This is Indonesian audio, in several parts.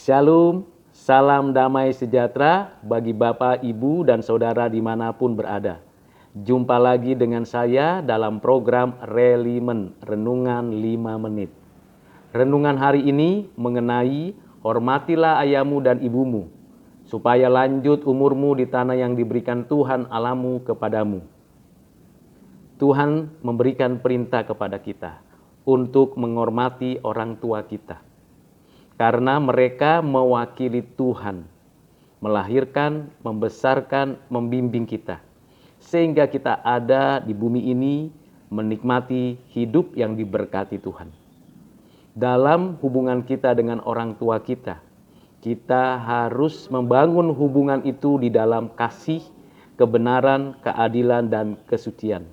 Shalom, salam damai sejahtera bagi Bapak, Ibu, dan Saudara dimanapun berada. Jumpa lagi dengan saya dalam program Relimen, Renungan 5 Menit. Renungan hari ini mengenai hormatilah ayahmu dan ibumu, supaya lanjut umurmu di tanah yang diberikan Tuhan Allahmu kepadamu. Tuhan memberikan perintah kepada kita untuk menghormati orang tua kita. Karena mereka mewakili Tuhan, melahirkan, membesarkan, membimbing kita. Sehingga kita ada di bumi ini menikmati hidup yang diberkati Tuhan. Dalam hubungan kita dengan orang tua kita harus membangun hubungan itu di dalam kasih, kebenaran, keadilan, dan kesucian.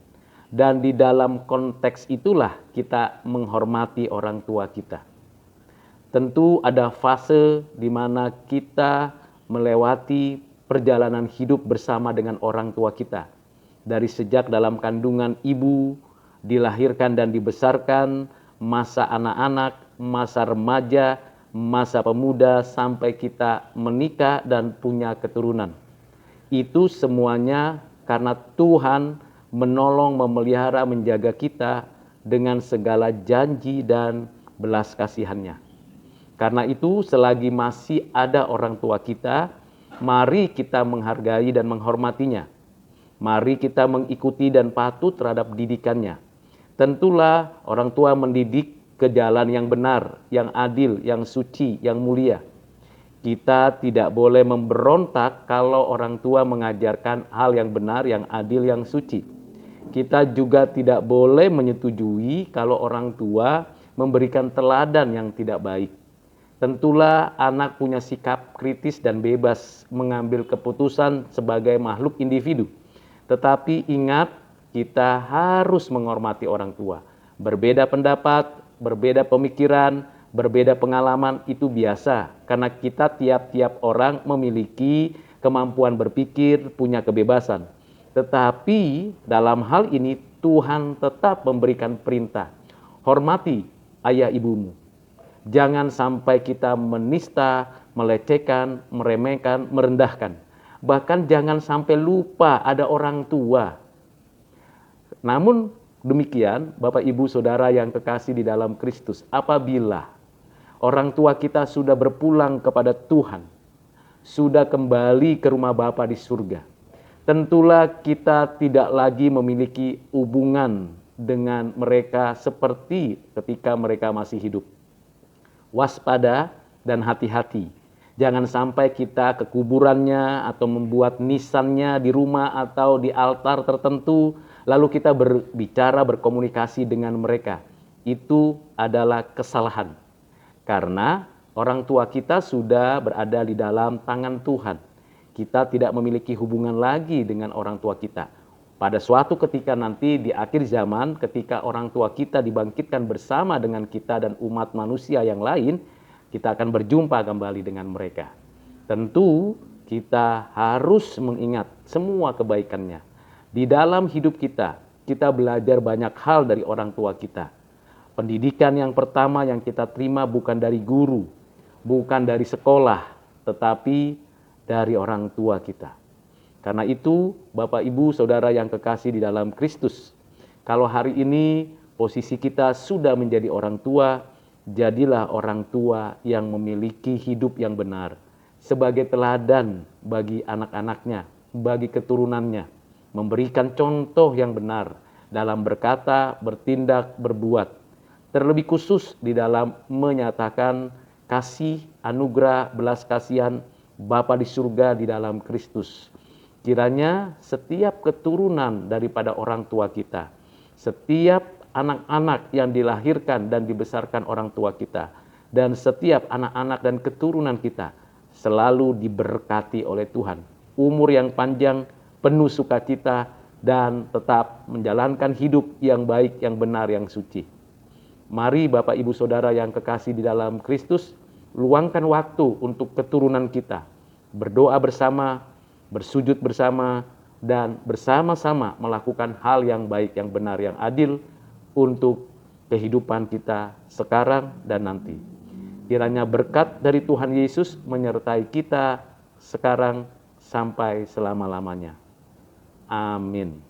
Dan di dalam konteks itulah kita menghormati orang tua kita. Tentu ada fase di mana kita melewati perjalanan hidup bersama dengan orang tua kita. Dari sejak dalam kandungan ibu, dilahirkan dan dibesarkan, masa anak-anak, masa remaja, masa pemuda, sampai kita menikah dan punya keturunan. Itu semuanya karena Tuhan menolong, memelihara, menjaga kita dengan segala janji dan belas kasihannya. Karena itu selagi masih ada orang tua kita, mari kita menghargai dan menghormatinya. Mari kita mengikuti dan patuh terhadap didikannya. Tentulah orang tua mendidik ke jalan yang benar, yang adil, yang suci, yang mulia. Kita tidak boleh memberontak kalau orang tua mengajarkan hal yang benar, yang adil, yang suci. Kita juga tidak boleh menyetujui kalau orang tua memberikan teladan yang tidak baik. Tentulah anak punya sikap kritis dan bebas mengambil keputusan sebagai makhluk individu. Tetapi ingat, kita harus menghormati orang tua. Berbeda pendapat, berbeda pemikiran, berbeda pengalaman itu biasa. Karena kita tiap-tiap orang memiliki kemampuan berpikir, punya kebebasan. Tetapi dalam hal ini Tuhan tetap memberikan perintah. Hormati ayah ibumu. Jangan sampai kita menista, melecehkan, meremehkan, merendahkan. Bahkan jangan sampai lupa ada orang tua. Namun demikian, Bapak, Ibu, Saudara yang kekasih di dalam Kristus, apabila orang tua kita sudah berpulang kepada Tuhan, sudah kembali ke rumah Bapa di surga, tentulah kita tidak lagi memiliki hubungan dengan mereka seperti ketika mereka masih hidup. Waspada dan hati-hati. Jangan sampai kita ke kuburannya atau membuat nisannya di rumah atau di altar tertentu, lalu kita berbicara, berkomunikasi dengan mereka. Itu adalah kesalahan. Karena orang tua kita sudah berada di dalam tangan Tuhan. Kita tidak memiliki hubungan lagi dengan orang tua kita. Pada suatu ketika nanti di akhir zaman, ketika orang tua kita dibangkitkan bersama dengan kita dan umat manusia yang lain, kita akan berjumpa kembali dengan mereka. Tentu kita harus mengingat semua kebaikannya. Di dalam hidup kita belajar banyak hal dari orang tua kita. Pendidikan yang pertama yang kita terima bukan dari guru, bukan dari sekolah, tetapi dari orang tua kita. Karena itu, Bapak, Ibu, Saudara yang kekasih di dalam Kristus, kalau hari ini posisi kita sudah menjadi orang tua, jadilah orang tua yang memiliki hidup yang benar, sebagai teladan bagi anak-anaknya, bagi keturunannya, memberikan contoh yang benar dalam berkata, bertindak, berbuat, terlebih khusus di dalam menyatakan kasih, anugerah, belas kasihan Bapa di surga di dalam Kristus. Kiranya setiap keturunan daripada orang tua kita, setiap anak-anak yang dilahirkan dan dibesarkan orang tua kita, dan setiap anak-anak dan keturunan kita selalu diberkati oleh Tuhan. Umur yang panjang, penuh sukacita, dan tetap menjalankan hidup yang baik, yang benar, yang suci. Mari Bapak, Ibu, Saudara yang kekasih di dalam Kristus, luangkan waktu untuk keturunan kita, berdoa bersama, bersujud bersama, dan bersama-sama melakukan hal yang baik, yang benar, yang adil untuk kehidupan kita sekarang dan nanti. Kiranya berkat dari Tuhan Yesus menyertai kita sekarang sampai selama-lamanya. Amin.